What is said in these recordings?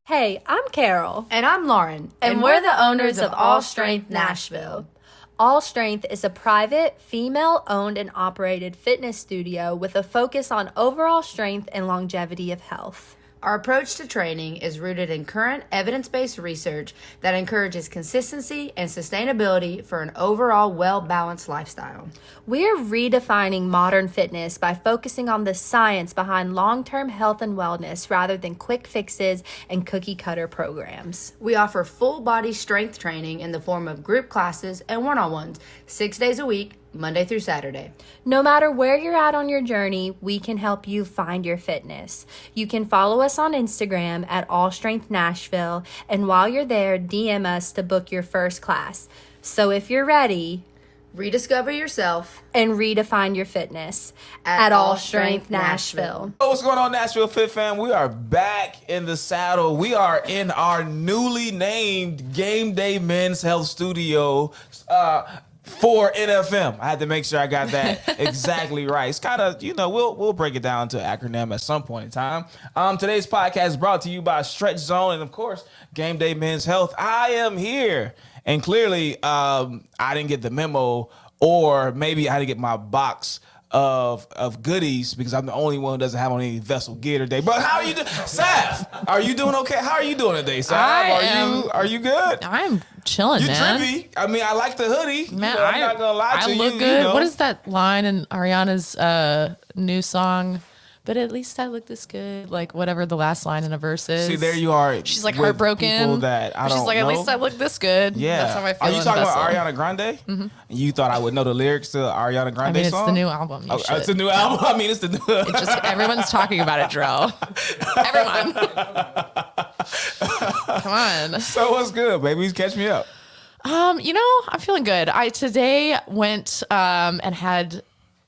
Hey, I'm Carol. And I'm Lauren. And we're the owners of All Strength Nashville. All Strength is a private, female-owned and operated fitness studio with a focus on overall strength and longevity of health. Our approach to training is rooted in current evidence-based research that encourages consistency and sustainability for an overall well-balanced lifestyle. We're redefining modern fitness by focusing on the science behind long-term health and wellness rather than quick fixes and cookie-cutter programs. We offer full-body strength training in the form of group classes and one-on-ones, 6 days a week, Monday through Saturday. No matter where you're at on your journey, we can help you find your fitness. You can follow us on Instagram at All Strength Nashville, and while you're there, DM us to book your first class. So if you're ready, rediscover yourself and redefine your fitness at All Strength Nashville. What's going on, Nashville Fit Fam? We are back in the saddle. We are in our newly named Game Day Men's Health Studio for NFM. I had to make sure I got that exactly right. It's kind of, we'll break it down to an acronym at some point in time. Today's podcast is brought to you by Stretch Zone and, of course, Game Day Men's Health. I am here. And clearly, I didn't get the memo, or maybe I didn't get my box of goodies because I'm the only one who doesn't have on any vessel gear today. But how are you doing? Sav, are you doing okay? How are you doing today, Sav? Are you good? I'm chilling, man. You're trippy. I mean, I like the hoodie. Man, I'm not gonna lie to you. I look good. What is that line in Ariana's new song? But at least I look this good. Like whatever the last line in a verse is. See, there you are. She's like heartbroken. She's like, at least I look this good. Yeah. That's how I feel. Are you talking Vessel. about Ariana Grande? Mm-hmm. And you thought I would know the lyrics to Ariana Grande it's song? the new album. You should. It's a new album. I mean, it's the new. Everyone's talking about it, Gerell. Everyone. Come on. So what's good, baby? Catch me up. I'm feeling good. I today went and had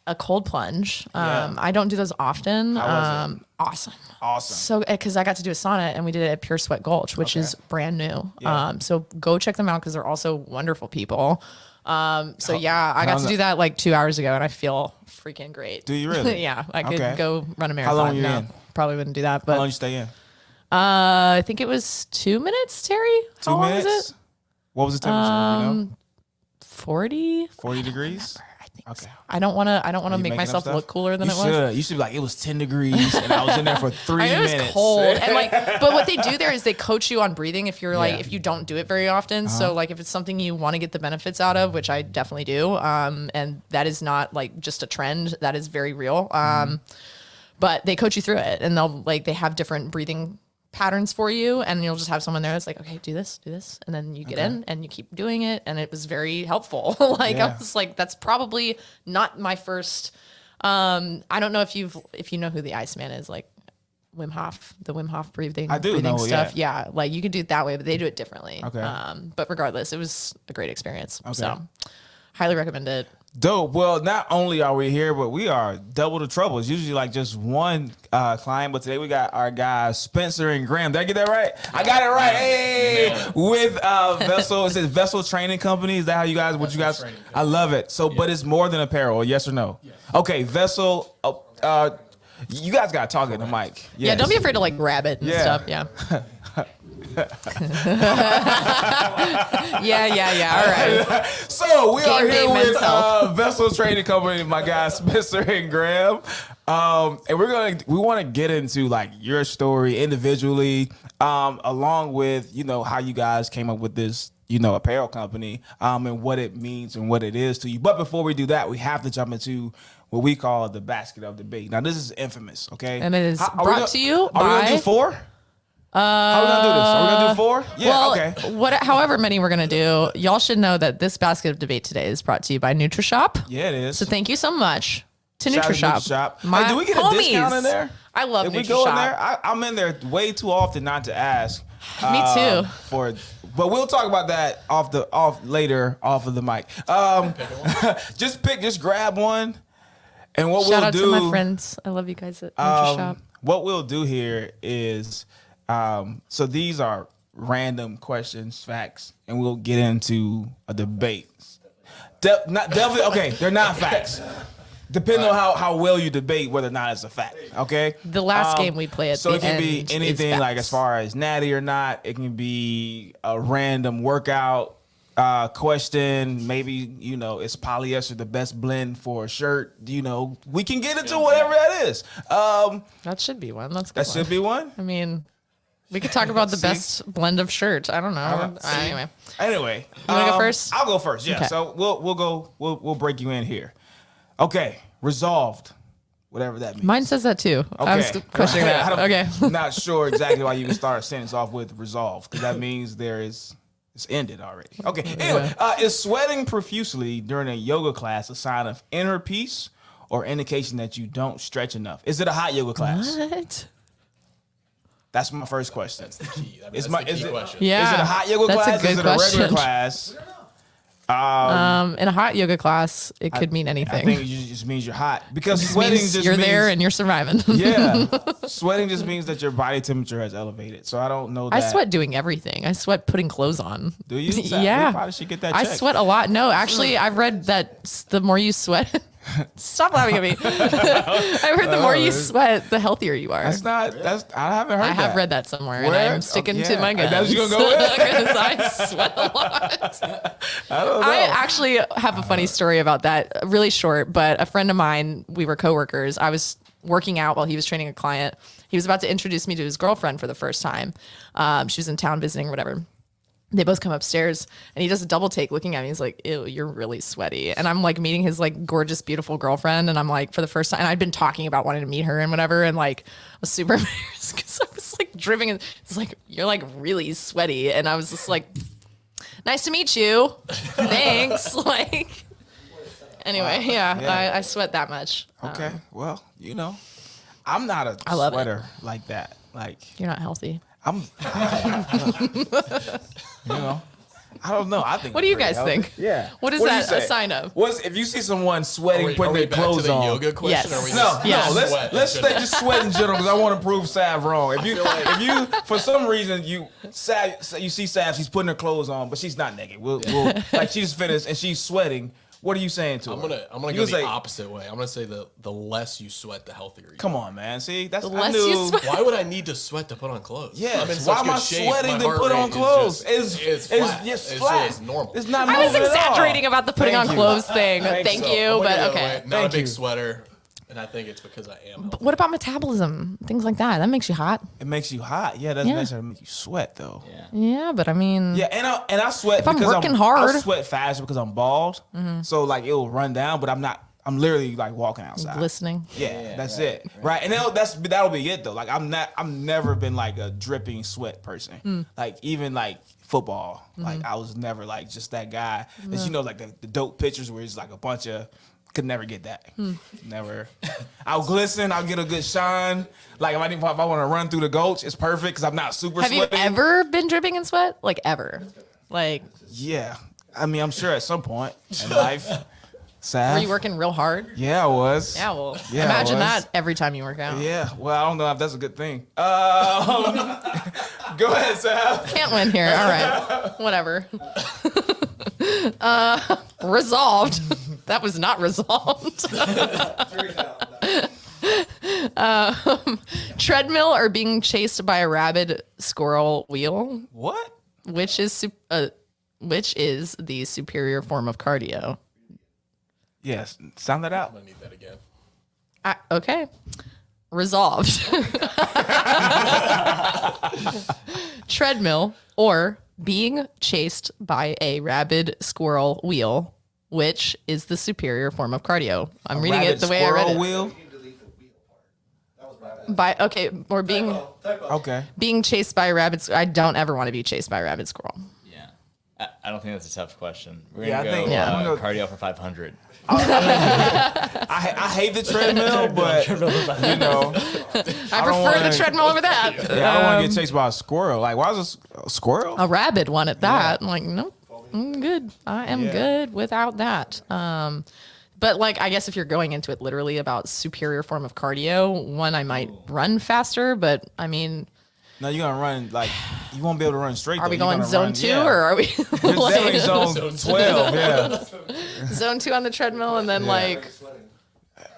a cold plunge. I don't do those often. How was it? Awesome. So, because I got to do a sauna and we did it at Pure Sweat Gulch, which is brand new. Yeah. So go check them out because they're also wonderful people. I got to do that like 2 hours ago and I feel freaking great. Do you really? Yeah. I could go run a marathon. How long are you in? Probably wouldn't do that. But how long you stay in? I think it was 2 minutes, Terry. How long was it? What was the temperature? 40 degrees? I think so. I don't want to make myself look cooler than it was. You should be like, it was 10 degrees and I was in there for 3 minutes. It was cold. And but what they do there is they coach you on breathing if you're if you don't do it very often. So if it's something you want to get the benefits out of, which I definitely do. And that is not just a trend. That is very real. But they coach you through it and they have different breathing patterns for you, and you'll just have someone there that's like, okay, do this, and then you get in and you keep doing it, and it was very helpful. I was like, that's probably not my first. I don't know if you know who the Iceman is, like Wim Hof, the Wim Hof breathing. I do breathing know stuff. Yeah, like you can do it that way, but they do it differently. Okay. But regardless, it was a great experience. Okay. So, highly recommend it. Dope. Well, not only are we here, but we are double the trouble. It's usually like just one client, but today we got our guys Spencer and Graham. Did I get that right? I got it right. Hey, with Vessel. It says Vessel Training Company. Is that how you guys? What you guys? I love it. So, but it's more than apparel. Yes or no? Yes. Okay, Vessel. You guys got to talk in the mic. Yes. Yeah, don't be afraid to grab it and stuff. Yeah. yeah. All right. So we are Game here Day with Men's Health. Vessel Training Company, my guys Spencer and Graham, and we want to get into your story individually, along with how you guys came up with this apparel company, and what it means and what it is to you. But before we do that, we have to jump into what we call the basket of debate. Now this is infamous, okay? And it is brought to you by. Are we gonna do 4? How are we gonna do this? Are we gonna do 4? Yeah, well, okay. However many we're gonna do, y'all should know that this basket of debate today is brought to you by NutriShop. Yeah, it is. So thank you so much to Shout NutriShop. out to NutriShop. My hey, do we get a homies. discount in there? I love if NutriShop. we go in there, I'm in there way too often not to ask. Me too. But we'll talk about that later off of the mic. Just grab one, and what Shout we'll out do. to my friends. I love you guys at NutriShop. What we'll do here is, so these are random questions, facts, and we'll get into a debate. Definitely, okay, they're not facts. Depending on how well you debate whether or not it's a fact. Okay. The last game we play at so the it can be end anything is like as facts. far as natty or not. It can be a random workout question. Maybe is polyester the best blend for a shirt? We can get into whatever that is. That should be one. That's a good That one. should be one. I mean, we could talk about the best blend of shirts. I don't know. Anyway, You wanna go first? I'll go first. Yeah. Okay. So we'll go. We'll break you in here. Okay. Resolved. Whatever that means. Mine says that too. I was Okay. questioning that. Okay. I'm not sure exactly why you would start a sentence off with resolve, because that means it's ended already. Okay. Anyway, is sweating profusely during a yoga class a sign of inner peace or indication that you don't stretch enough? Is it a hot yoga class? What? That's my first question. That's the key. Is That's it the key question. Yeah. is it a hot yoga That's a class? good Is it a regular question. class? In a hot yoga class, it could mean I anything. think it just means you're hot, because It sweating means just you're means, there and you're surviving. yeah, sweating just means that your body temperature has elevated. So I don't know that. I sweat doing everything. I sweat putting clothes on. Do you? Yeah. We probably should get that I checked. sweat a lot. No, actually, I've read that the more you sweat, stop laughing at me. I've heard the more you sweat, the healthier you are. That's not. I haven't heard. I have that. read that somewhere, Where? and I'm sticking Oh, to yeah. my And guns. that's what you gonna go with? Because I sweat a lot. I don't know. I actually have a funny story about that. Really short, but a friend of mine, we were coworkers. I was working out while he was training a client. He was about to introduce me to his girlfriend for the first time. She was in town visiting or whatever. They both come upstairs and he does a double take looking at me. He's like, ew, you're really sweaty. And I'm like meeting his like gorgeous, beautiful girlfriend. And I'm like, for the first time, and I'd been talking about wanting to meet her and whatever. And like, I was super embarrassed because I was like dripping. And it's like, you're like really sweaty. And I was just like, nice to meet you. Thanks. Like, anyway, yeah. I sweat that much. Okay. Well, I'm not a love it. sweater like that. Like You're not healthy. I'm. I don't know. I think. What do I'm you pretty guys healthy. think? Yeah. What is do you that a say? sign of? What's if you see someone Are sweating, we putting their back to clothes the on? yoga question? Yes. Or are we No, just Yes. no. sweat? Let's stay just sweat in general, because I want to prove Sav wrong. If you for some reason you see Sav, she's putting her clothes on, but she's not naked. We'll like she's finished and she's sweating. What are you saying to her? I'm gonna You go say, the opposite way. I'm gonna say the less you sweat, the healthier you. Come on, man. See, that's The I less knew. you sweat. Why would I need to sweat to put on clothes? Yeah, I'm in why such am I good shape, sweating my to heart put rate on is clothes? It's flat. It's It's flat. just normal. It's not. I was moving at all. exaggerating about the putting Thank on you. clothes thing. Thank Thank you. you, I'm gonna but go the other okay. way. Not Thank a big you. sweater, and I think it's because I am. healthy. What about metabolism? Things like that. That makes you hot. It makes you hot. Yeah, it doesn't Yeah. necessarily make you sweat though. Yeah, but I mean, Yeah, and I sweat If I'm because working hard. Mm-hmm. I sweat faster because I'm bald. So like it will run down, but I'm not. I'm literally like walking outside. glistening. Yeah, that's it. Right. And that'll be it though. Like I've never been like a dripping sweat person. Like even like football. Like I was never like just that guy. As like the dope pictures where it's like a bunch of could never get that. Never. I'll glisten, I'll get a good shine. Like if I want to run through the gulch, it's perfect because I'm not super Have you sweaty. ever been dripping in sweat? Like ever? Like, Yeah. I mean, I'm sure at some point in life. Sav? were you working real hard? Yeah, I was. Yeah, well, Yeah, I imagine was. that every time you work out. Yeah, well, I don't know if that's a good thing. Go ahead, Sav. Can't win here. All right. Whatever. Resolved. That was not resolved. Treadmill or being chased by a rabid squirrel wheel? What? Which is the superior form of cardio? Yes, sound that out. I need that again. Okay. Resolved. Treadmill or being chased by a rabid squirrel wheel, which is the superior form of cardio. I'm reading it the way I read it. Wheel? Or being Okay. chased by a rabid. I don't ever want to be chased by a rabid squirrel. Yeah. I don't think that's a tough question. We're Yeah, I going to think- go yeah, I'm gonna- cardio for 500. I hate the treadmill, but I prefer wanna- the treadmill over that. yeah, I don't want to get chased by a squirrel. Like, why is a squirrel? A rabid one at that. I'm like, nope, I'm good. I am Yeah. good without that. But like, I guess if you're going into it literally about superior form of cardio, one, I might run faster, but I mean, No, you're gonna run like you won't be able to run straight. are we though. You're going gonna zone run- 2 yeah. or are we It's definitely like zone 12? Yeah. zone 2 on the treadmill and then like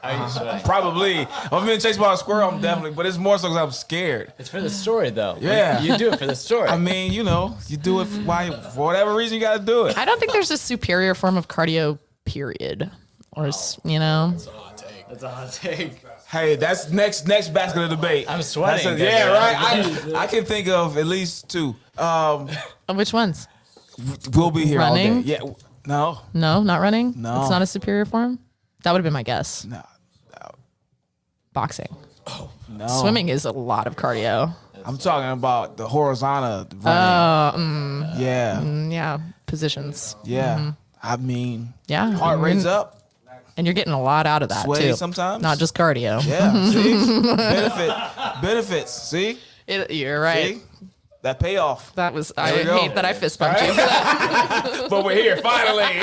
Are you sweating? Probably. If I'm being chased by a squirrel, I'm definitely. But it's more so because I'm scared. It's for the story, though. Yeah. You do it for the story. I mean, you do it for whatever reason you got to do it. I don't think there's a superior form of cardio, period. Or, you know. That's a hot take. Hey, that's next basket of debate. I'm sweating. Yeah, right. I can think of at least two. Which ones? We'll be here all Running? day. Yeah. No. No, not running? No. It's not a superior form? That would have been my guess. No. Boxing. No. Swimming is a lot of cardio. I'm talking about the horizontal running. Yeah. Yeah, positions. Yeah. I mean, Yeah. heart rate's up. And you're getting a lot out of that, Sweaty too. sometimes. Not just cardio. Yeah. See? Benefits. See? You're right. See? That payoff. That was, I we go. hate that I fist bumped you for that. But we're here, finally.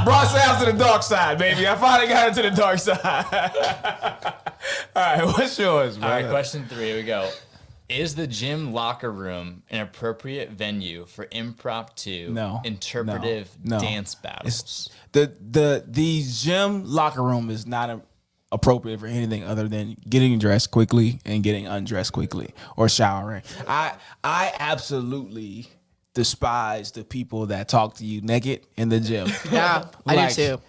brought Sav to the dark side, baby. I finally got into the dark side. All right, what's yours, man? All right, question 3. Here we go. Is the gym locker room an appropriate venue for impromptu, interpretive No. dance battles? The gym locker room is not appropriate for anything other than getting dressed quickly and getting undressed quickly or showering. I absolutely despise the people that talk to you naked in the gym. Yeah, I do too.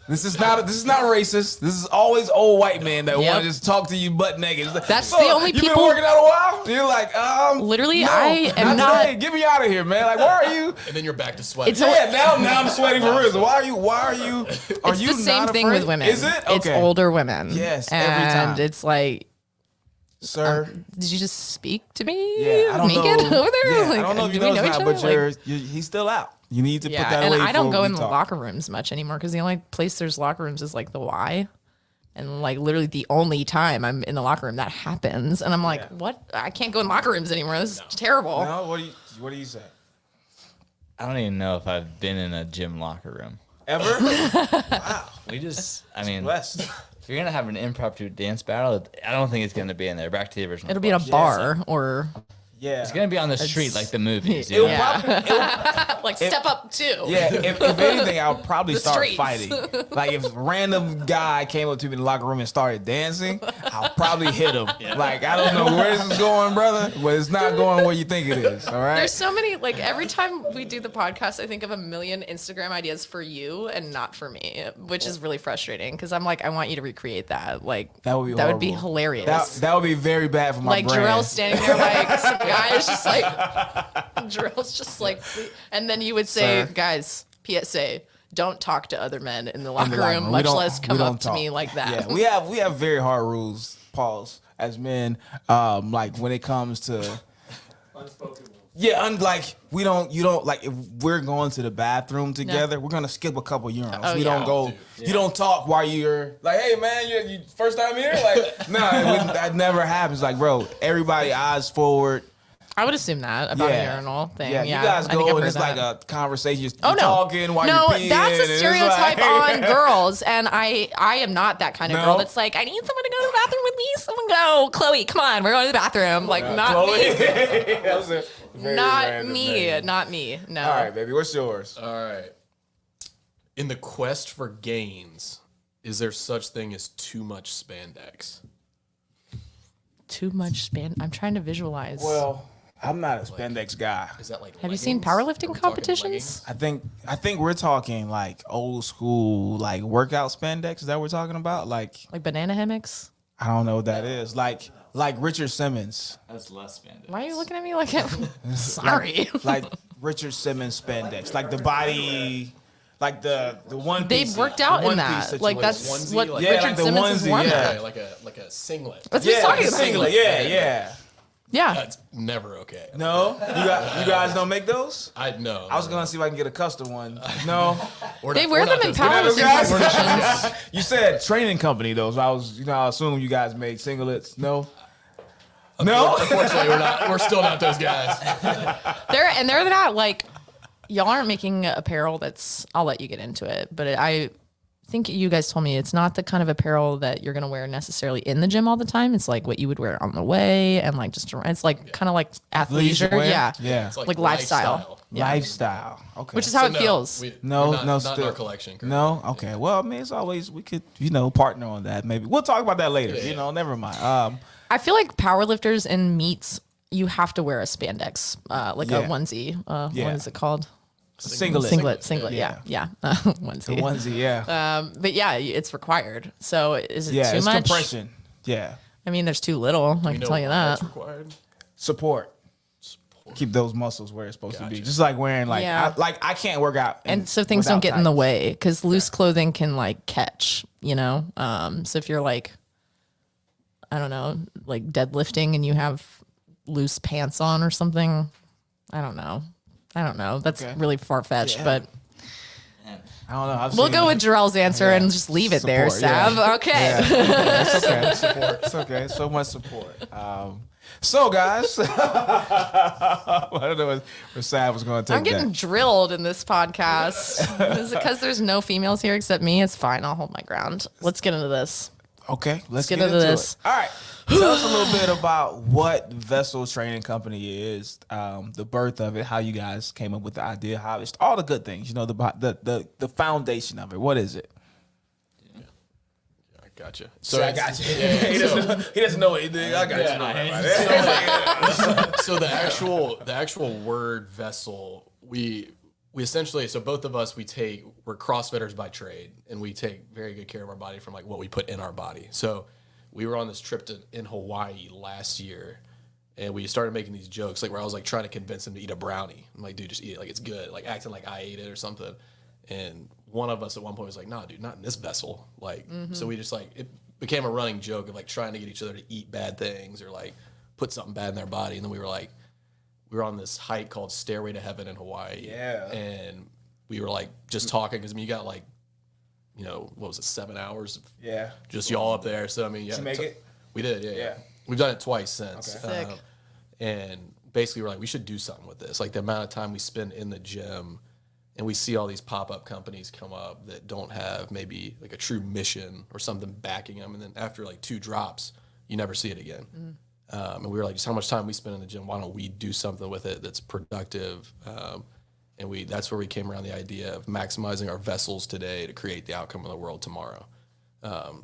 This is not racist. This is always old white men that Yep. want to just talk to you butt naked. It's like, That's "So, the only you people- been working out a while?" You're like, Literally, no, I am not not- today. Get me out of here, man. Like, why are you? And then you're back to sweating. It's Yeah, now I'm sweating for real. So why are you? Are It's you the same not thing afraid? with women. Is it? It's Okay. older women. Yes, every and time. it's like, Sir. did you just speak to me? Yeah, I don't naked know. over there? Yeah, Like, I don't know if you do we know each that, other? but Like, he's still out. You need to put yeah, that and away. I don't before go we in the talk. locker rooms much anymore because the only place there's locker rooms is like the Y. And like literally the only time I'm in the locker room that happens. And I'm like, what? I can't go in locker rooms anymore. This is terrible. No, what do you say? I don't even know if I've been in a gym locker room. Ever? I mean, Blessed. if you're going to have an impromptu dance battle, I don't think it's going to be in there. Back to the original. It'll be in a question. bar or Yeah. It's going to be on the street like the movies. It'll Yeah. probably, like step up too. yeah, if anything, I'll probably The start streets. fighting. Like if a random guy came up to me in the locker room and started dancing, I'll probably hit him. Like I don't know where this is going, brother, but it's not going where you think it is. All right. There's so many, like every time we do the podcast, I think of a million Instagram ideas for you and not for me, which is really frustrating because I'm like, I want you to recreate that. Like That would be horrible. hilarious. That would be very bad for my like brand. Gerell's standing there, like some guy is just like, Gerell's just like, and then you would say, Sir. guys, PSA, don't talk to other men in the locker In the locker room, room. much We don't- less we come don't up to talk. me like that. Yeah, we have very hard rules, pause, as men. Like when it comes to yeah, like you don't like if we're going to the bathroom together, we're gonna skip a couple urinals. Oh, we yeah. don't go. You don't talk while you're like, hey man, you first time here? Like, nah, that never happens. Like, bro, everybody eyes forward. I would assume that about Yeah. a urinal thing. Yeah, Yeah, you guys I think go I've and heard it's like that. a conversation. You're Oh no! talking while no, you're peeing. that's and a it's stereotype like- on girls, and I am not that kind of No? girl. That's like, I need someone to go to the bathroom with me. Someone go, Chloe, come on, we're going to the bathroom. Like, not me, That was a very not random me, name. not me. No. All right, baby, what's yours? All right. In the quest for gains, is there such thing as too much spandex? Too much span. I'm trying to visualize. Well, I'm not a spandex guy. Is that like have you seen leggings? powerlifting Are we talking competitions? leggings? I think we're talking like old school like workout spandex. Is that what we're talking about? Like Like banana hammocks? I don't know what that is. Like Richard Simmons. That's less spandex. Why are you looking at me like I'm sorry? Like Richard Simmons spandex. Like the body, like the one They've piece. worked out the in one piece that. Like situation. that's onesie, what like- Yeah, Richard like the Simmons is onesie, one yeah. of. Okay, like a singlet. That's what he's Yeah, talking like a about. singlet. Yeah. Yeah. That's never okay. No, you guys don't make those. I know. I was gonna see if I can get a custom one. No, They wear them in powerlifting guys. competitions. You said training company though, so I assume you guys make singlets. No. No. Unfortunately, we're still not those guys. They're not like y'all aren't making apparel that's I'll let you get into it, but think you guys told me it's not the kind of apparel that you're going to wear necessarily in the gym all the time. It's like what you would wear on the way and like just it's like kind of like athleisure. wear? Yeah. It's Like lifestyle. Lifestyle. Okay. Which is how it feels. not in our collection. Currently. No. Okay. Well, I mean, it's always we could partner on that. Maybe we'll talk about that later. Never mind. I feel like powerlifters and meets, you have to wear a spandex, like a onesie. What is it called? Singlet. Yeah. Onesie. The onesie. Yeah. But yeah, it's required. So is it too it's much? compression. Yeah. I mean, there's too little. I can tell you that. That's required. Support. Keep those muscles where it's supposed to be. Just like wearing I can't work out. And so things don't get in the way because loose clothing can like catch, So if you're like, I don't know, like deadlifting and you have loose pants on or something, I don't know. That's really far-fetched, but I don't know. we'll go with Gerell's answer and just leave it there, Sav. Okay. It's okay. Support. It's okay. So much support. So guys, I don't know where Sav was going to take I'm getting drilled in this podcast. Is it because there's no females here except me? It's fine. I'll hold my ground. Let's get into this. Okay, let's get into this. It. All right. Tell us a little bit about what Vessel Training Company is, the birth of it, how you guys came up with the idea, how it's all the good things, the foundation of it. What is it? Yeah, I got you. So I got you. He doesn't know anything. I got you. So the actual word vessel, we essentially, so both of us, we're CrossFitters by trade, and we take very good care of our body from like what we put in our body. So we were on this trip in Hawaii last year, and we started making these jokes, like where I was like trying to convince him to eat a brownie. I'm like, dude, just eat it, like it's good, like acting like I ate it or something. And one of us at one point was like, nah, dude, not in this vessel. Like, so we just like, it became a running joke of like trying to get each other to eat bad things or like put something bad in their body. And then we were on this hike called Stairway to Heaven in Hawaii. Yeah. And we were like just talking, because I mean, you got like, what was it, 7 hours? Just y'all up there. So I mean, Did you make it? We did, yeah. We've done it twice since. Okay. Sick. And basically, we're like, we should do something with this. Like the amount of time we spend in the gym, and we see all these pop-up companies come up that don't have maybe like a true mission or something backing them, and then after like 2 drops, you never see it again. And we were like, just how much time we spend in the gym, why don't we do something with it that's productive? And that's where we came around the idea of maximizing our vessels today to create the outcome of the world tomorrow.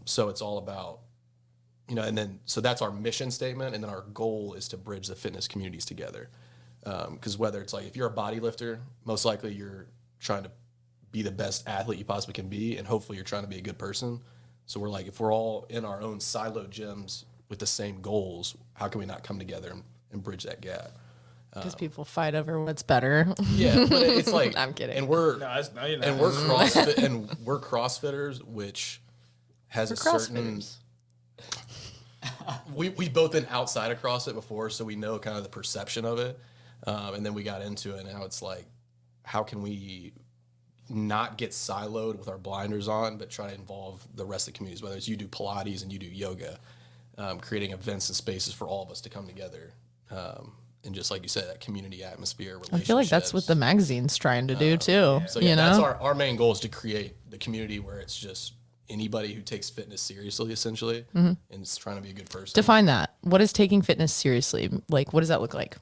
So it's all about, so that's our mission statement. And then our goal is to bridge the fitness communities together. Because whether it's like, if you're a body lifter, most likely you're trying to be the best athlete you possibly can be. And hopefully you're trying to be a good person. So we're like, if we're all in our own siloed gyms with the same goals, how can we not come together and bridge that gap? Because people fight over what's better. Yeah, but it's like I'm kidding. And we're CrossFit, and we're CrossFitters, which has a certain. We've both been outside of CrossFit before, so we know kind of the perception of it. And then we got into it, and now it's like, how can we not get siloed with our blinders on, but try to involve the rest of the communities, whether it's you do Pilates and you do yoga, creating events and spaces for all of us to come together. And just like you said, that community atmosphere, relationships. I feel like that's what the magazine's trying to do too. So that's our main goal, is to create the community where it's just anybody who takes fitness seriously, essentially, and is trying to be a good person. Define that. What is taking fitness seriously? Like, what does that look like?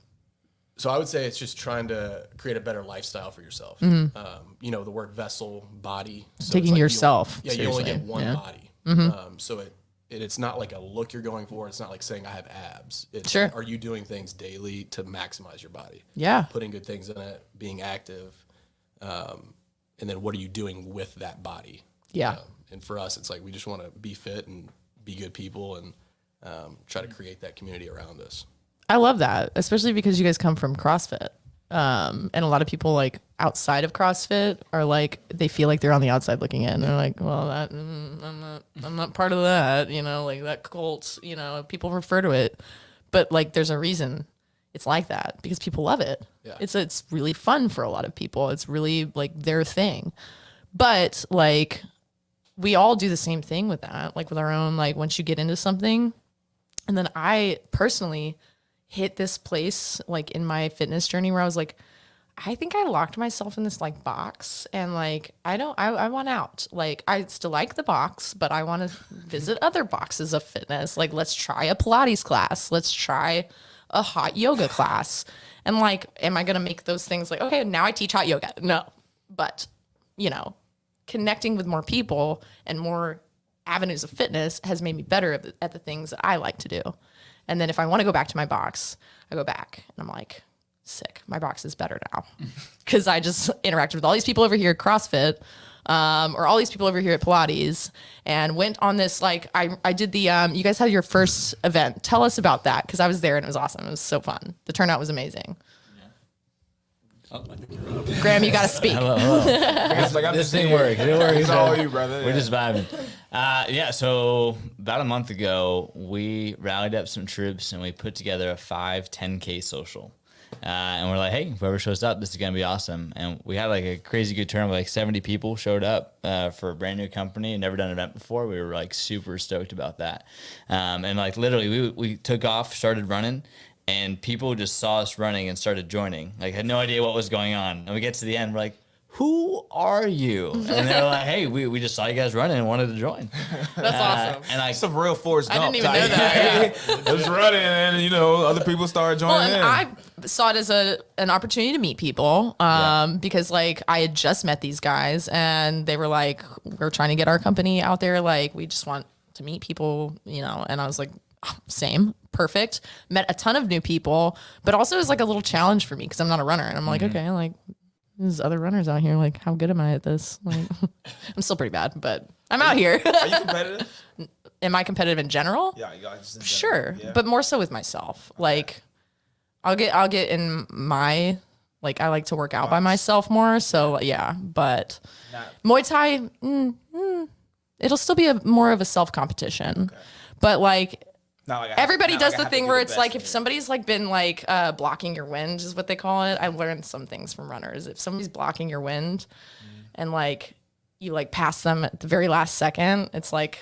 So I would say it's just trying to create a better lifestyle for yourself. The word vessel, body. So taking yourself. You only get one body. So it's not like a look you're going for. It's not like saying I have abs. It's are you doing things daily to maximize your body? Yeah. Putting good things in it, being active. And then what are you doing with that body? Yeah. And for us, it's like we just want to be fit and be good people and try to create that community around us. I love that, especially because you guys come from CrossFit. And a lot of people like outside of CrossFit are like, they feel like they're on the outside looking in. They're like, well, I'm not part of that, like that cult, people refer to it, but like, there's a reason it's like that, because people love it. Yeah. It's really fun for a lot of people. It's really like their thing, but like, we all do the same thing with that, like with our own, like once you get into something. And then I personally hit this place like in my fitness journey where I was like, I think I locked myself in this like box, and like I want out. Like I still like the box, but I want to visit other boxes of fitness. Like let's try a Pilates class. Let's try a hot yoga class. And like, am I going to make those things like, okay, now I teach hot yoga? No. But, you know, connecting with more people and more avenues of fitness has made me better at the things that I like to do. And then if I want to go back to my box, I go back and I'm like, sick. My box is better now. Because I just interacted with all these people over here at CrossFit, or all these people over here at Pilates, and went on this, like, I did the, you guys had your first event. Tell us about that, because I was there and it was awesome. It was so fun. The turnout was amazing. Graham, you got to speak. Hello. This thing works. It works. It's all you, brother. We're just vibing. So about a month ago, we rallied up some troops and we put together a 5-10K social. And we're like, hey, whoever shows up, this is going to be awesome. And we had like a crazy good turnout. Like 70 people showed up for a brand new company and never done an event before. We were like super stoked about that. And like literally we took off, started running, and people just saw us running and started joining. Like had no idea what was going on. And we get to the end, we're like, who are you? And they're like, hey, we just saw you guys running and wanted to join. That's awesome. And like some real Forrest Gump. I didn't even know that. It was running, and you know, other people started joining in. I saw it as an opportunity to meet people, because like I had just met these guys, and they were like, we're trying to get our company out there. Like we just want to meet people, you know. And I was like, oh, same, perfect. Met a ton of new people, but also it was like a little challenge for me because I'm not a runner, and I'm like, okay, like. There's other runners out here. Like, how good am I at this? Like, I'm still pretty bad, but I'm out here. Are you competitive? Am I competitive in general? Yeah, just in general. Sure, Yeah. but more so with myself. Okay. Like, I'll get in my, like, I like to work out by myself more. So yeah, but Muay Thai, it'll still be more of a self competition. Okay. But like. Everybody does the thing where it's like if somebody's like been like blocking your wind is what they call it. I learned some things from runners. If somebody's blocking your wind and like you like pass them at the very last second, it's like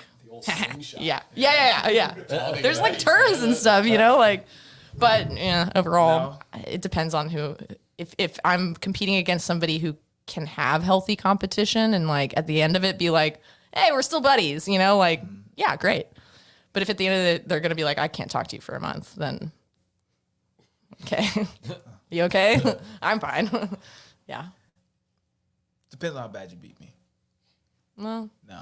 yeah. There's like terms and stuff, you know, like. But yeah, overall, it depends on who. If I'm competing against somebody who can have healthy competition and like at the end of it be like, hey, we're still buddies, you know, like yeah, great. But if at the end of it, they're going to be like, I can't talk to you for a month, then, okay. You okay? I'm fine. Yeah. Depends on how bad you beat me. Well, no.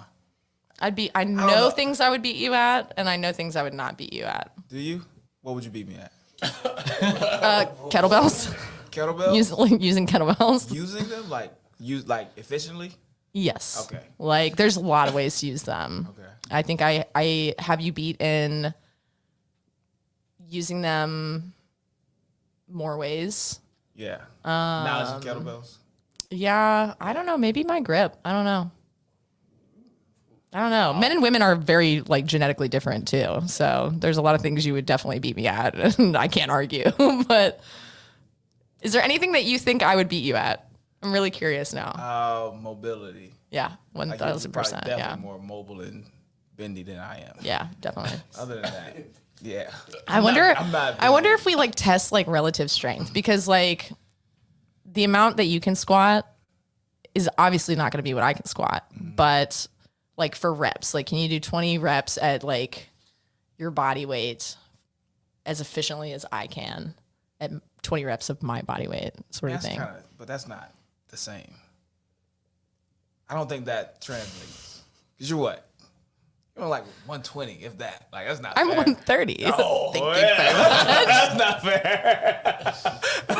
I know things I would beat you at, and I know things I would not beat you at. Do you? What would you beat me at? Kettlebells. Kettlebells? Using kettlebells. Using them? Like efficiently? Yes. Okay. Like, there's a lot of ways to use them. Okay. I think I have you beat in using them more ways. Yeah. Knowledge of kettlebells. Yeah. I don't know. Maybe my grip. I don't know. Men and women are very like genetically different too. So there's a lot of things you would definitely beat me at, and I can't argue. But is there anything that you think I would beat you at? I'm really curious now. Mobility. Yeah, 1,000%. Definitely more mobile and bendy than I am. Yeah, definitely. Other than that, yeah. I wonder if we like test like relative strength, because like the amount that you can squat is obviously not going to be what I can squat, but like for reps, like can you do 20 reps at like your body weight as efficiently as I can at 20 reps of my body weight sort of thing? But that's not the same. I don't think that translates. Because you're what? You're like 120, if that. Like, that's not I'm fair. 130. Oh, that's not fair.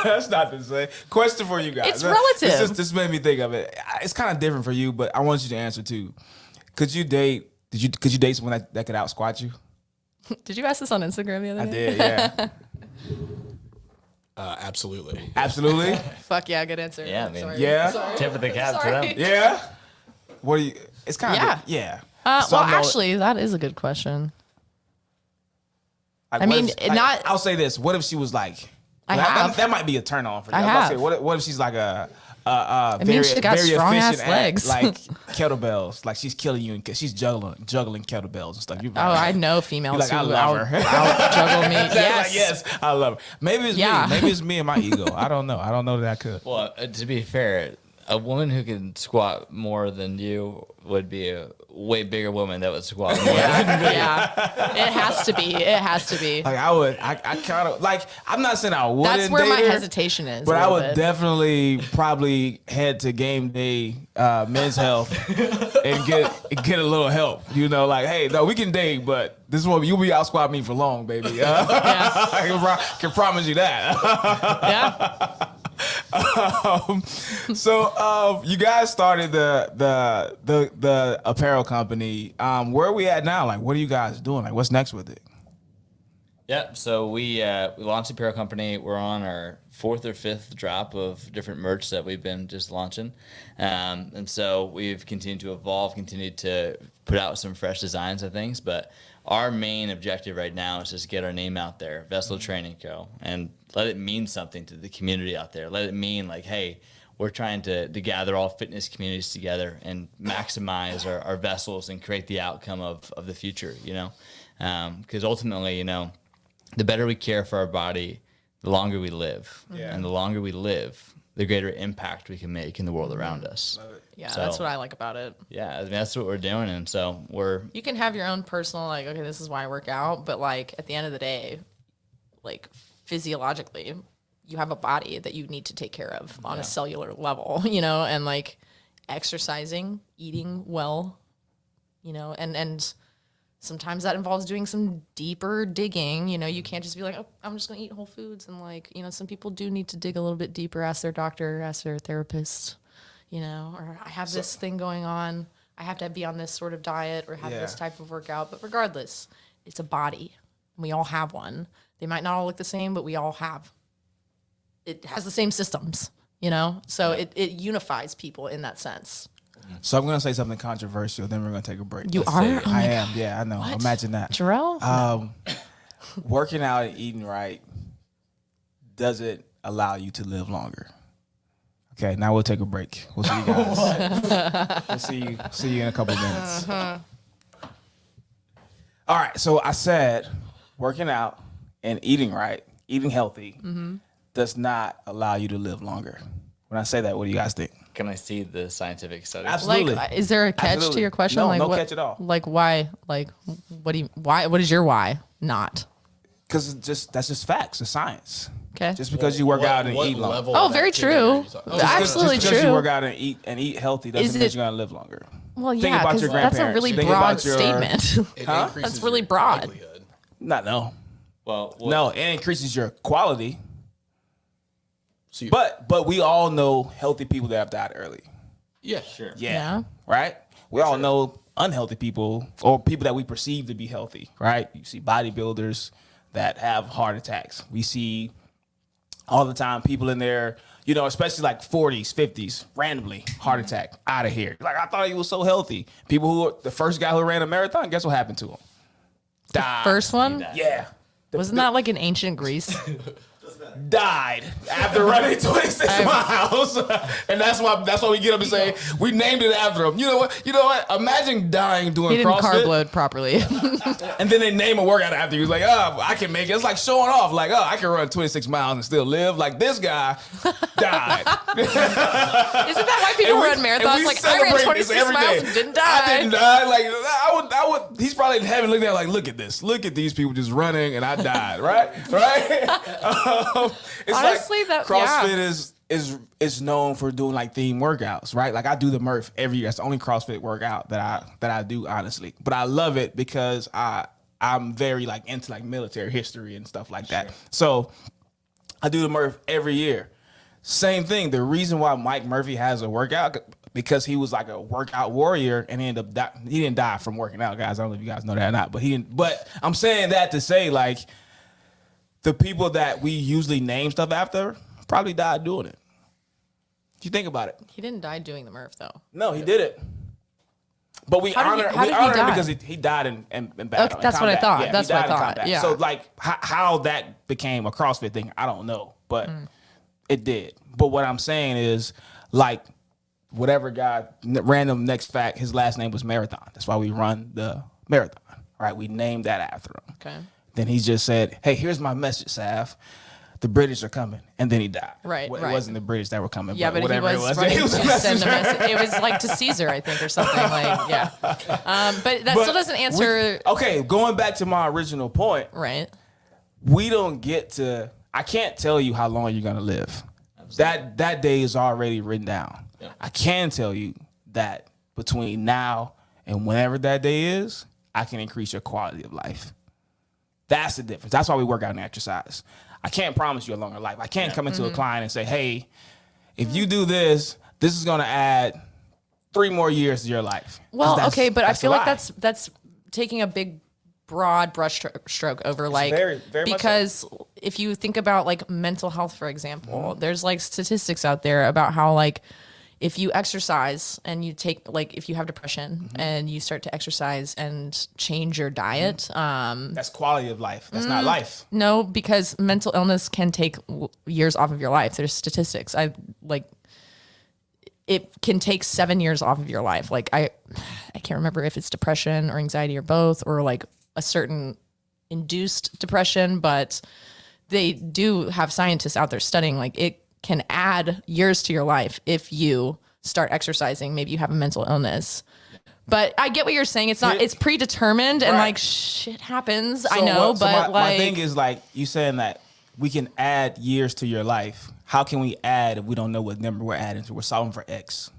That's not the same. Question for you guys. It's relative. This made me think of it. It's kind of different for you, but I want you to answer too. Could you date someone that could out squat you? Did you ask this on Instagram the other day? I did, yeah. Absolutely. Absolutely? Fuck yeah, good answer. Yeah, man. Sorry. Yeah. Sorry. Tip of the cap to them. Yeah? What do you... It's kind of... Yeah. Yeah. Well, actually, that is a good question. Like, I mean, not... I'll say this. What if she was like... I have. That might be a turn on for you. I have. What if she's like a mean, she got strong-ass legs. like kettlebells. Like she's killing you because she's juggling kettlebells and stuff. I know females like, I who love her. out juggle me. Yes. Yes. Like, yes, I love her. Maybe it's me. Maybe it's me and my ego. I don't know. I don't know that I could. Well, to be fair, a woman who can squat more than you would be a way bigger woman that would squat more. Yeah. It has to be. It has to be. Like I kind of like. I'm not saying I wouldn't. That's where date my her, hesitation is. but a I little would bit. definitely probably head to game day men's health and get a little help. You know, like, hey, no, we can date, but this is what you'll be out squat me for long, baby. I can promise you that. Yeah. So you guys started the apparel company. Where are we at now? Like, what are you guys doing? Like, what's next with it? Yep. So we launched the apparel company. We're on our 4th or 5th drop of different merch that we've been just launching. And so we've continued to evolve, continued to put out some fresh designs of things. But our main objective right now is just get our name out there, Vessel Training Co., and let it mean something to the community out there. Let it mean like, hey, we're trying to gather all fitness communities together and maximize our vessels and create the outcome of the future, you know? Because ultimately, you know, the better we care for our body, the longer we live. Yeah. And the longer we live, the greater impact we can make in the world around us. Yeah, So- that's what I like about it. Yeah, I mean, that's what we're doing. And so You can have your own personal, like, okay, this is why I work out. But, like, at the end of the day, like, physiologically, you have a body that you need to take care of on a cellular level, you know? And, like, exercising, eating well, you know? And sometimes that involves doing some deeper digging. You know, you can't just be like, oh, I'm just going to eat whole foods. And, like, you know, some people do need to dig a little bit deeper, ask their doctor, ask their therapist, you know, or I have this thing going on. I have to be on this sort of diet or have this type of workout. But regardless, it's a body. We all have one. They might not all look the same, but we all have. It has the same systems, you know? So it unifies people in that sense. So I'm going to say something controversial, then we're going to take a break. You Let's are? say it. Oh my I am. Yeah, I know. What? Imagine that. Gerell? Working out and eating right doesn't allow you to live longer. Okay, now we'll take a break. We'll see you guys. We'll see you in a couple of minutes. All right, so I said working out and eating right, eating healthy, does not allow you to live longer. When I say that, what do you guys think? can I see the scientific study? Absolutely. Like, is there a catch Absolutely. to your question? No, like, no what, catch at all. Like, why? Like, what do you? Why? What is your why? Not Because that's just facts. It's science. okay. Just because you work out and eat long. Oh, very true. Absolutely just because true. you work out and eat healthy doesn't Is mean it- you're gonna live longer. well, Think yeah, about because your that's a grandparents. really Think broad about your- statement. Huh? That's really broad. No. Well, No, it increases your quality. So you, But we all know healthy people that have died early. yeah, sure. Yeah. Right? We all know unhealthy people or people that we perceive to be healthy, right? You see bodybuilders that have heart attacks. We see all the time people in there, especially like 40s, 50s, randomly heart attack out of here. Like, I thought he was so healthy. People the first guy who ran a marathon, guess what happened to him? Died. First one Yeah. wasn't that like in ancient Greece? Died after running 26 miles, and that's why we get up and say we named it after him. You know what? Imagine dying doing He didn't CrossFit, carb load properly. and then they name a workout after you. It's like, oh, I can make it. It's like showing off. Like, oh, I can run 26 miles and still live. Like this guy died. Isn't that why people run marathons? Like, I ran 26 miles and didn't die. I didn't die. Like, I would. He's probably in heaven looking at it like, look at this. Look at these people just running, and I died. Right. It's Honestly, like CrossFit is known for doing like theme workouts, right? Like I do the Murph every year. It's the only CrossFit workout that I do, honestly. But I love it because I'm very like into like military history and stuff like that. So I do the Murph every year. Same thing. The reason why Mike Murphy has a workout because he was like a workout warrior and he didn't die from working out, guys. I don't know if you guys know that or not, but he didn't. But I'm saying that to say like the people that we usually name stuff after probably died doing it. If you think about it. He didn't die doing the Murph though. No, he did it. But we How did honor he him die? because he died in battle. Okay, that's what I combat. thought. Yeah, That's he what I died in thought. combat. Yeah. So like how that became a CrossFit thing, I don't know. But it did. But what I'm saying is like whatever guy, random next fact, his last name was Marathon. That's why we run the marathon. All right, we named that after him. Okay. Then he just said, hey, here's my message, Sav. The British are coming. And then he died. Right, Well, right. It wasn't the British that were coming, Yeah, but whatever he was it running was. to send a message. It was like to Caesar, I think, or something. Like, yeah. But that still doesn't answer. Okay, going back to my original point, Right. we don't get to, I can't tell you how long you're going to live. That day is already written down. Yeah. I can tell you that between now and whenever that day is, I can increase your quality of life. That's the difference. That's why we work out and exercise. I can't promise you a longer life. I can't come into a client and say, hey, if you do this, this is going to add 3 more years to your life. Well, okay, but I feel like lie. that's taking a big, broad brush stroke over like very, very much because if you think about like mental health, for example, there's like statistics out there about how like if you exercise and you take like if you have depression and you start to exercise and change your diet, That's quality of life. That's not life. no, because mental illness can take years off of your life. There's statistics. It can take 7 years off of your life. Like I can't remember if it's depression or anxiety or both or like a certain induced depression, but they do have scientists out there studying like it can add years to your life if you start exercising. Maybe you have a mental illness. But I get what you're saying. It's not, it's predetermined and Right. like shit happens. I know, So but my thing is like you saying that we can add years to your life. How can we add if we don't know what number we're adding to? We're solving for X,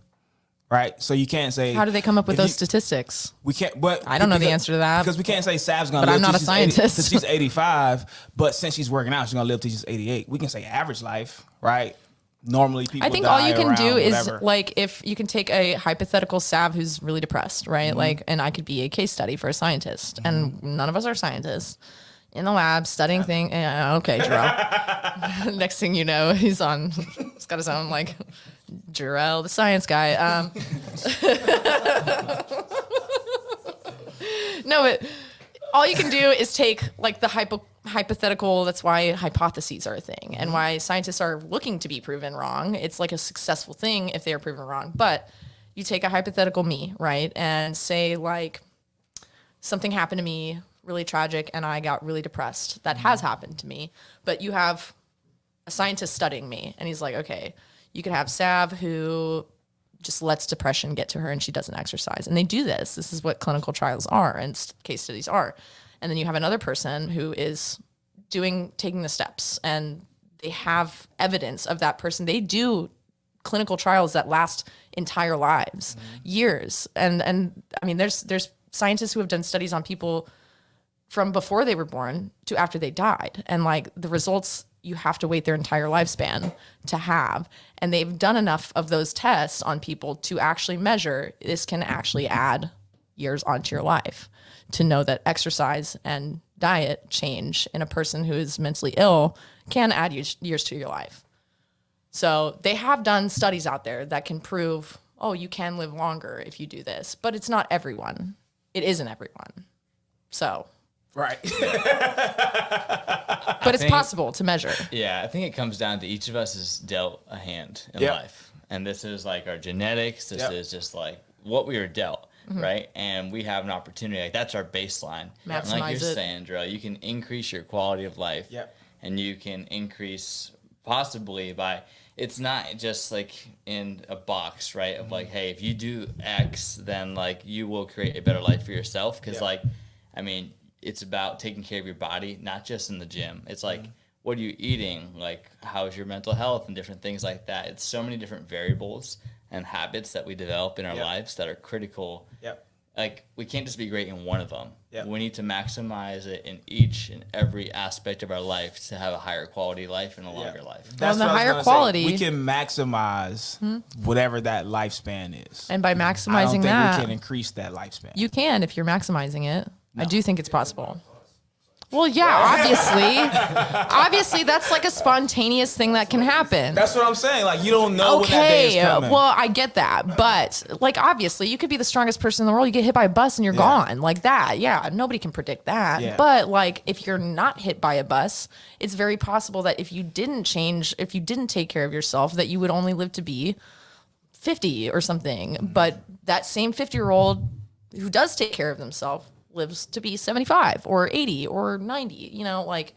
right? So you can't say. how do they come up with if those you- statistics? We can't, but I don't know the answer to that. because we can't say Sav's gonna But live I'm not till a she's 80 scientist. till she's 85, but since she's working out, she's gonna live till she's 88. We can say average life, right? Normally, people. I think all you die can do around is whatever. like if you can take a hypothetical Sav who's really depressed, right? Like, and I could be a case study for a scientist, and none of us are scientists in the lab studying things. Okay, Gerell. Next thing you know, he's got his own like Gerell, the science guy. No, but all you can do is take like the hypothetical. That's why hypotheses are a thing and why scientists are looking to be proven wrong. It's like a successful thing if they are proven wrong. But you take a hypothetical me, right? And say like something happened to me, really tragic, and I got really depressed. That has happened to me. But you have a scientist studying me and he's like, okay, you could have Sav who just lets depression get to her and she doesn't exercise. And they do this. This is what clinical trials are and case studies are. And then you have another person who is taking the steps and they have evidence of that person. They do clinical trials that last entire lives, years. And I mean, there's scientists who have done studies on people from before they were born to after they died. And like the results you have to wait their entire lifespan to have. And they've done enough of those tests on people to actually measure this can actually add years onto your life, to know that exercise and diet change in a person who is mentally ill can add years to your life. So they have done studies out there that can prove, oh, you can live longer if you do this, but it's not everyone. It isn't everyone. So, right. but it's possible to measure. Yeah, I think it comes down to each of us is dealt a hand in Yep. life. And this is like our genetics. This Yep. is just like what we were dealt, right? And we have an opportunity. Like that's our baseline. And like Maximize you're it. saying, Gerell, you can increase your quality of life. Yep. And you can increase possibly by, it's not just like in a box, right? Of like, hey, if you do X, then like you will create a better life for yourself. Cause Yep. like, I mean, it's about taking care of your body, not just in the gym. It's like, what are you eating? Like, how's your mental health and different things like that? It's so many different variables and habits that we develop in our Yep. lives that are critical. Yep. Like, we can't just be great in one of them. Yep. We need to maximize it in each and every aspect of our life to have a higher quality life and a longer life. That's the what I was higher gonna say. quality- we can maximize whatever that lifespan is. And by I don't maximizing think that, we can increase that lifespan. you can if you're maximizing it. I do think it's possible. Well, yeah, obviously that's like a spontaneous thing that can happen. That's what I'm saying. Like you don't know when that day Okay, is coming. well, I get that, but like obviously you could be the strongest person in the world, you get hit by a bus and you're gone, like that. Yeah, nobody can predict that. Yeah. But like if you're not hit by a bus, it's very possible that if you didn't change, if you didn't take care of yourself, that you would only live to be 50 or something, but that same 50-year-old who does take care of themselves lives to be 75 or 80 or 90, you know, like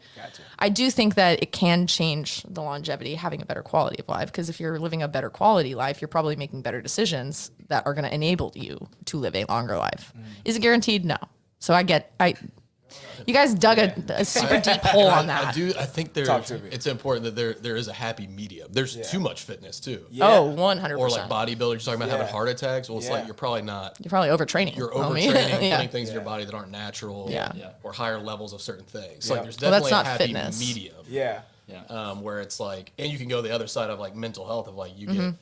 I do think that it can change the longevity, having a better quality of life. Because if you're living a better quality life, you're probably making better decisions that are going to enable you to live a longer life. Is it guaranteed? No. So you guys dug a super deep hole on that. I think Talk to me. it's important that there is a happy medium. There's too much fitness too. Yeah. Oh, 100%. Or like bodybuilders talking about having heart attacks. Well, it's Yeah. like you're probably not. You're probably overtraining. You're homie. overtraining, Yeah. putting things in your body that aren't natural. Yeah. Or higher levels of certain things. Yeah. Like there's Well, that's definitely a not happy fitness. medium. Yeah. Where it's like, and you can go the other side of like mental health of like you get,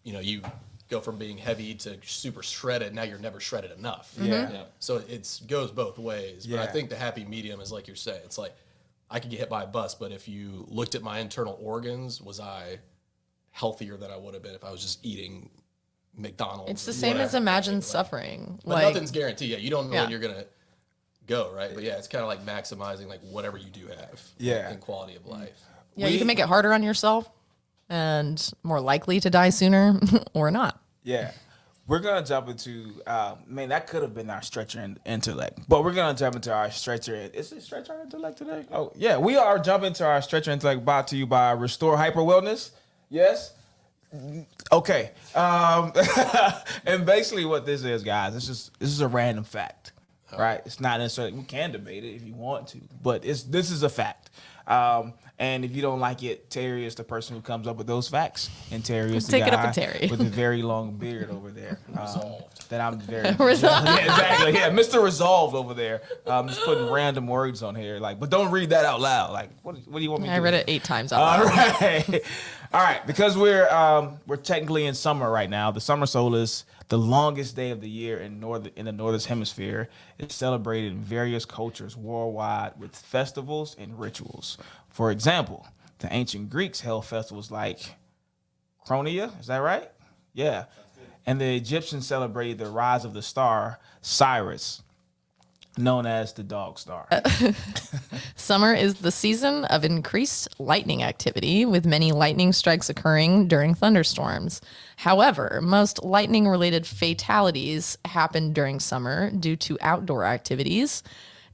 you go from being heavy to super shredded. Now you're never shredded enough. Yeah. So it goes both ways. But I Yeah. think the happy medium is like you're saying. It's like I could get hit by a bus, but if you looked at my internal organs, was I healthier than I would have been if I was just eating McDonald's? It's the or same as whatever. imagine suffering. But Like, nothing's guaranteed. Yeah, you don't know Yeah. when you're gonna go, right? But yeah, it's kind of like maximizing like whatever you do have. Yeah. In quality of life. yeah, you can make it harder on yourself and more likely to die sooner or not. Yeah. We're going to jump into, that could have been our stretcher intellect, but we're going to jump into our stretcher. Is it stretcher intellect today? Oh, yeah. We are jumping to our stretcher intellect brought to you by Restore Hyper Wellness. Yes? Okay. And basically what this is, guys, this is a random fact, right? It's not necessarily, we can debate it if you want to, but this is a fact. And if you don't like it, Terry is the person who comes up with those facts, and Terry is the Take it guy up with Terry. with the very long beard over there. That I'm very Resolved. Yeah, exactly. Yeah, Mr. Resolved over there. Just putting random words on here, like, but don't read that out loud. Like, what do you want me to do? I read it 8 times out All loud. right. All right, because we're technically in summer right now. The summer solstice, the longest day of the year in the northern hemisphere, is celebrated in various cultures worldwide with festivals and rituals. For example, the ancient Greeks held festivals like Chronia, is that right? Yeah. And the Egyptians celebrated the rise of the star Sirius, known as the dog star. Summer is the season of increased lightning activity, with many lightning strikes occurring during thunderstorms. However, most lightning-related fatalities happen during summer due to outdoor activities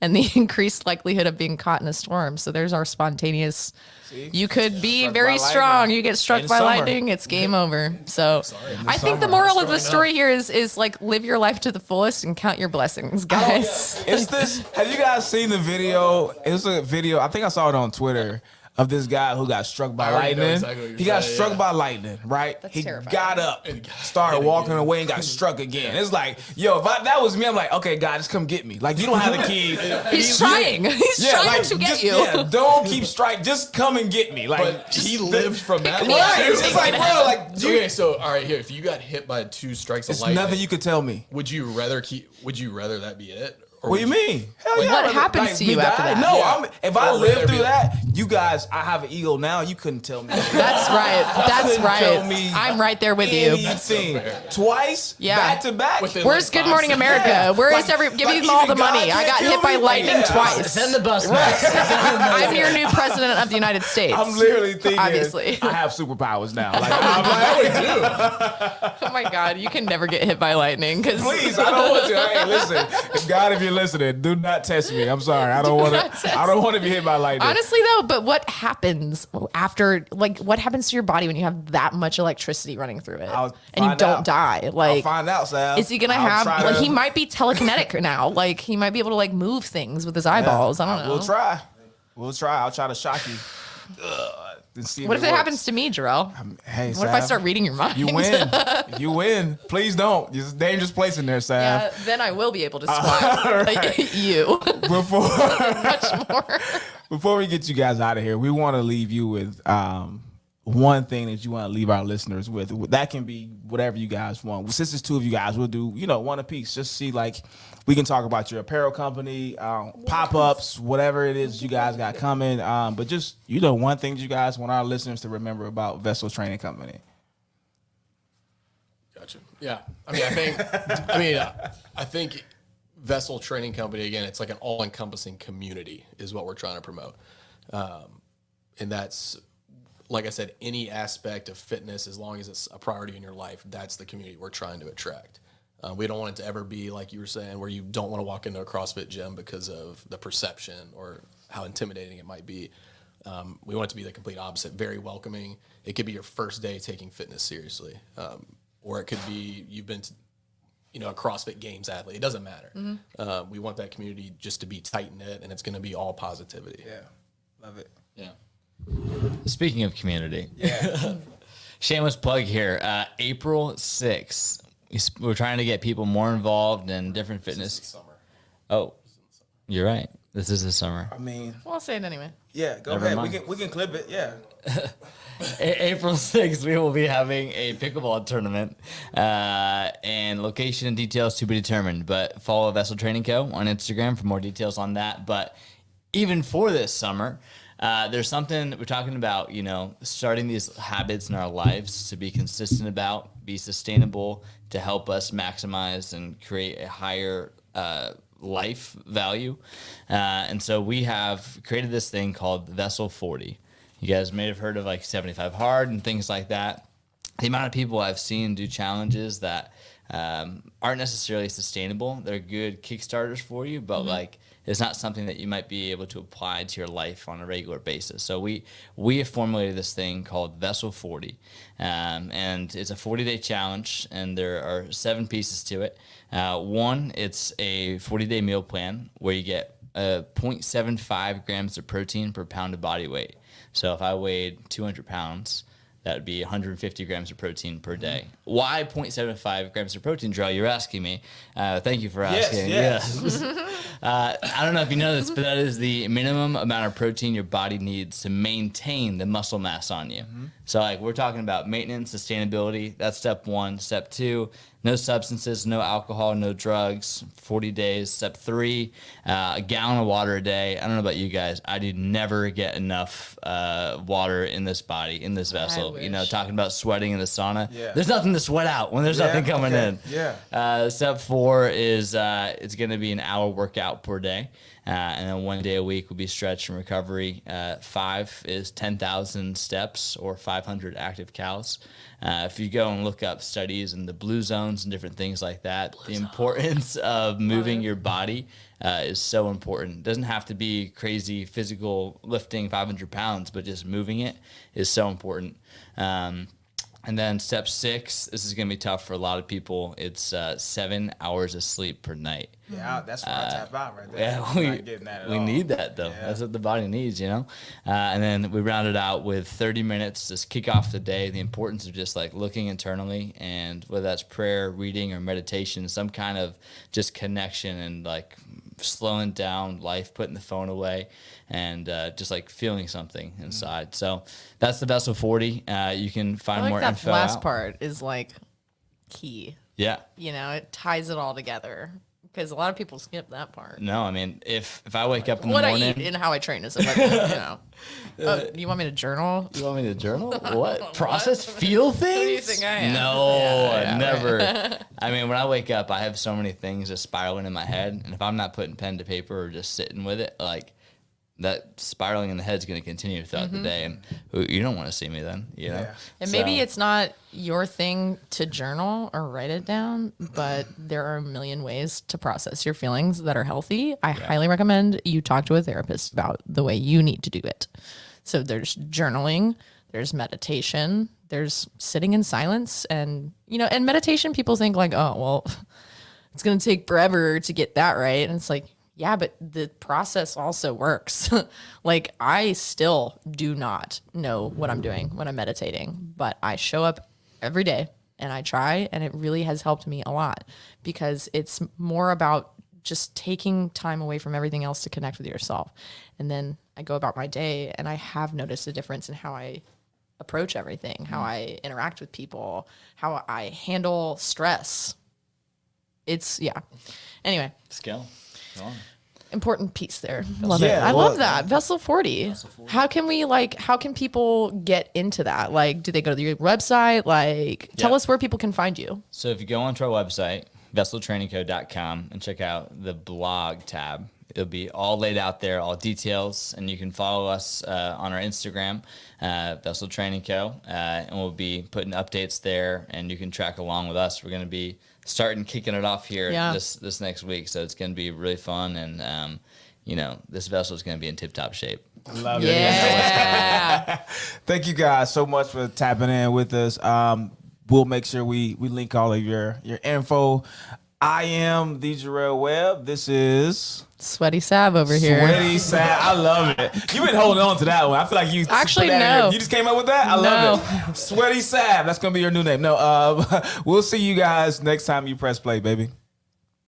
and the increased likelihood of being caught in a storm. So there's our spontaneous. You could be Struck very by strong. lightning You get struck in by summer. lightning, it's game over. So I think the moral of the story here is like live your life to the fullest and count your blessings, guys. It's this. Have you guys seen the video? It was a video. I think I saw it on Twitter of this guy who got struck by I already know lightning. exactly what you're He got saying, struck yeah. by lightning, right? He terrifying. got up, started walking away, and got struck again. It's like, yo, if that was me, I'm like, okay, God, just come get me. Like, you don't have the key. He's trying. He's trying to get just, you. Yeah, don't keep striking. Just come and get me. Like, But he lived from that. right? It's like, bro, like, Okay, so all right, here. If you got hit by 2 strikes of it's lightning, nothing you could tell me. would you rather that be it? Or What do you would mean? Hell yeah. What Like, happens to me you after die? that? No, Yeah. if I Or would live there through be- that, you guys, I have an ego now. You couldn't tell me. That's right. That's couldn't tell me right. I'm right there with you. Anything. Twice? Yeah. Back to back? Within, Where's like, Good 5 Morning seconds? America? Yeah. Where is Like- give like me all even the money? God I got can't hit by kill me? lightning Yeah. twice. Send the bus back. I'm your new president of the United States. I'm literally thinking, Obviously. I have superpowers now. Like, I'm like, Oh my God, you can never get hit by lightning because please, I don't want to. Hey, listen, God, if you're listening, do not test me. I'm sorry. I don't want not to. test I don't want to be hit by lightning. honestly though, but what happens after, like, what happens to your body when you have that much electricity running through it I'll and you find don't out. die? I'll Like, find out, Sav. is he gonna I'll have? try Like, to- he might be telekinetic now. Like, he might be able to like move things with his eyeballs. I don't know. We'll try. We'll try. I'll try to shock you. And see What if it works. happens to me, Jarrell? Hey, What if I Sav, start reading your mind? You win. You win. Please don't. It's a dangerous place in there, Sav. Yeah, then I will be able to swat you Before much more. before we get you guys out of here, we want to leave you with one thing that you want to leave our listeners with. That can be whatever you guys want. Since it's 2 of you guys, we'll do, one apiece. Just see, like, we can talk about your apparel company, pop-ups, whatever it is you guys got coming. But just, one thing you guys want our listeners to remember about Vessel Training Company. Gotcha. Yeah. I think Vessel Training Company, again, it's like an all-encompassing community is what we're trying to promote. And that's like I said, any aspect of fitness, as long as it's a priority in your life, that's the community we're trying to attract. We don't want it to ever be, like you were saying, where you don't want to walk into a CrossFit gym because of the perception or how intimidating it might be. We want it to be the complete opposite, very welcoming. It could be your first day taking fitness seriously. Or it could be you've been to, a CrossFit Games athlete. It doesn't matter. We want that community just to be tight-knit, and it's going to be all positivity. Yeah, love it. Yeah. Speaking of community, shameless plug here. April 6th, we're trying to get people more involved in different fitness. Summer. Oh, you're right. This is the summer. I mean, Well, I'll say it anyway. yeah, go Never ahead. mind. We can clip it. Yeah. April 6th, we will be having a pickleball tournament, and location and details to be determined. But follow Vessel Training Co. on Instagram for more details on that. But even for this summer, there's something we're talking about, starting these habits in our lives to be consistent about, be sustainable, to help us maximize and create a higher life value. And so we have created this thing called Vessel 40. You guys may have heard of like 75 hard and things like that. The amount of people I've seen do challenges that aren't necessarily sustainable. They're good kickstarters for you, but like it's not something that you might be able to apply to your life on a regular basis. So we have formulated this thing called Vessel 40, and it's a 40-day challenge, and there are 7 pieces to it. One, it's a 40-day meal plan where you get 0.75 grams of protein per pound of body weight. So if I weighed 200 pounds, that would be 150 grams of protein per day. Why 0.75 grams of protein, Gerell? You're asking me. Thank you for asking. Yes. I don't know if you know this, but that is the minimum amount of protein your body needs to maintain the muscle mass on you. So like we're talking about maintenance, sustainability. That's step 1. Step 2, no substances, no alcohol, no drugs, 40 days. Step 3, a gallon of water a day. I don't know about you guys. I do never get enough water in this body, in this vessel. Talking about sweating in the sauna. Yeah. There's nothing to sweat out when there's nothing coming in. Yeah. Step 4 is it's going to be an hour workout per day. And then 1 day a week will be stretch and recovery. 5 is 10,000 steps or 500 active calories. If you go and look up studies in the blue zones and different things like that, the importance of moving your body is so important. It doesn't have to be crazy physical lifting 500 pounds, but just moving it is so important. And then step 6, this is going to be tough for a lot of people. It's 7 hours of sleep per night. Yeah, that's where I tap out right there. Yeah, I'm not getting that at we all. need that though. Yeah. That's what the body needs, And then we round it out with 30 minutes to kick off the day. The importance of just like looking internally, and whether that's prayer, reading, or meditation, some kind of just connection and like slowing down life, putting the phone away, and just like feeling something inside. So that's the Vessel 40. You can find I like more that info last out. part is like key. Yeah. It ties it all together because a lot of people skip that part. No, I mean, if I wake up in the What I morning, eat and how I train is like, Oh, you want me to journal? you want me to journal? What? Process? Feel things? Who do you think I am? No, Yeah, never. I mean, when I wake up, I have so many things just spiraling in my head. And if I'm not putting pen to paper or just sitting with it, like that spiraling in the head is going to continue throughout the day. And you don't want to see me then, Yeah. And maybe it's not your thing to journal or write it down, but there are a million ways to process your feelings that are healthy. I highly recommend you talk to a therapist about the way you need to do it. So there's journaling, there's meditation, there's sitting in silence, and and meditation, people think like, oh, well, it's going to take forever to get that right. And it's like, yeah, but the process also works. Like I still do not know what I'm doing when I'm meditating, but I show up every day and I try, and it really has helped me a lot because it's more about just taking time away from everything else to connect with yourself. And then I go about my day, and I have noticed a difference in how I approach everything, how I interact with people, how I handle stress. Anyway. skill. Go on. Important piece there. Love it. Yeah, I well, love that. Vessel 40. How can people get into that? Like, do they go to your website? Like, tell us where people can find you. So if you go onto our website, vesseltrainingco.com, and check out the blog tab, It'll be all laid out there, all details, and you can follow us on our Instagram, Vessel Training Co., and we'll be putting updates there, and you can track along with us. We're going to be kicking it off here this next week, so it's going to be really fun, and this vessel is going to be in tip-top shape. Love it. Yeah. Thank you guys so much for tapping in with us. We'll make sure we link all of your info. I am the Gerell Webb. This is Sweaty Sav over here. Sweaty Sav. I love it. You've been holding on to that one. I feel like you Actually, put that in no. You just came up with that? I love it. Sweaty Sav. That's going to be your new name. No, we'll see you guys next time you press play, baby.